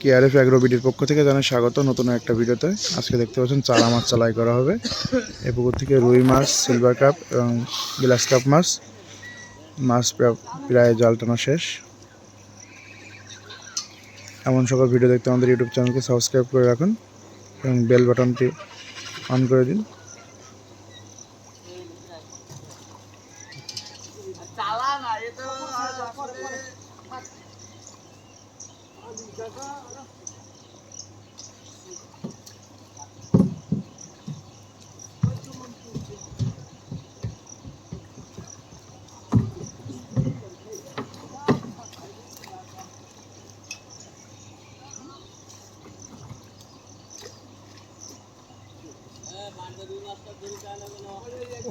কেআরএফ অ্যাগ্রোবিডির পক্ষ থেকে জানাই স্বাগত নতুন একটা ভিডিওতে। আজকে দেখতে পাচ্ছেন চারা মাছ চালাই করা হবে। এই পুকুর থেকে রুই মাছ, সিলভার কাপ এবং গ্লাস কাপ মাছ প্রায় জাল টানা শেষ। এমন সকল ভিডিও দেখতে আমাদের ইউটিউব চ্যানেলকে সাবস্ক্রাইব করে রাখুন এবং বেল বাটনটি অন করে দিন।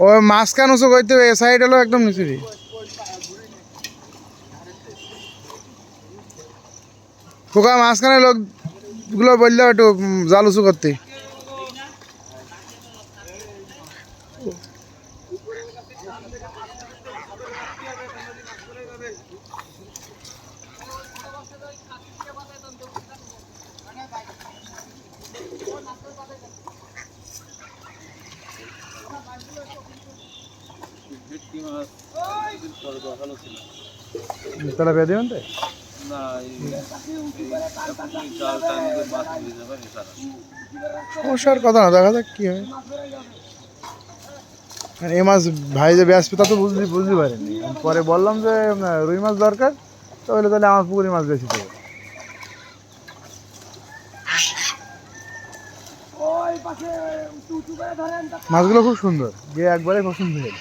ওই মাঝখান উঁচু করতে হবে, এ সাইড হলো একদম নিচুরি। খোকা মাঝখানে লোকগুলো বললে একটু জাল উঁচু করতে। তারা পেয়ে দেবেন তো সমস্যার কথা না, দেখা যাক কি হয়। এই মাছ ভাই যে ব্যস্ত তা তো বুঝতে পারেনি। পরে বললাম যে রুই মাছ দরকার, তাহলে আমার পুকুরি মাছ বেশি দেবে। মাছগুলো খুব সুন্দর, গিয়ে একবারে পছন্দ হলো।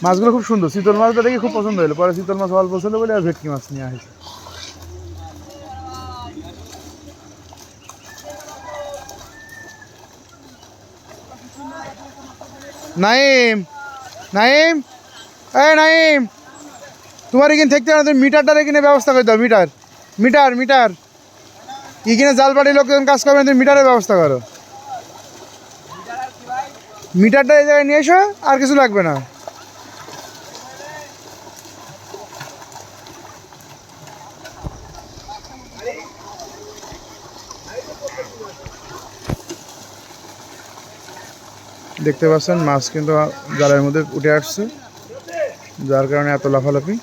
মাছগুলো খুব সুন্দর, চিতল মাছটা দেখে খুব পছন্দ হলো। পরে চিতল মাছ অল্প ছিল বলে আর ভেটকি মাছ নিয়ে আসে। নাইম নাইম নাইম, তোমার এখানে থাকতে হবে না, তুমি মিটারটার এখানে ব্যবস্থা করে দাও। মিটার এখানে জালবাড়ির লোকজন কাজ করবে, তুমি মিটারের ব্যবস্থা করো। মিটারটা এই জায়গায় নিয়ে এসো, আর কিছু লাগবে না। দেখতে পাচ্ছেন মাছ কিন্তু জালের মধ্যে উঠে আসছে, যার কারণে এত লাফালাফি।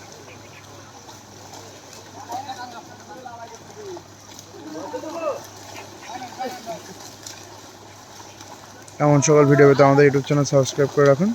এমন সকল ভিডিও পেতে আমাদের ইউটিউব চ্যানেল সাবস্ক্রাইব করে রাখুন।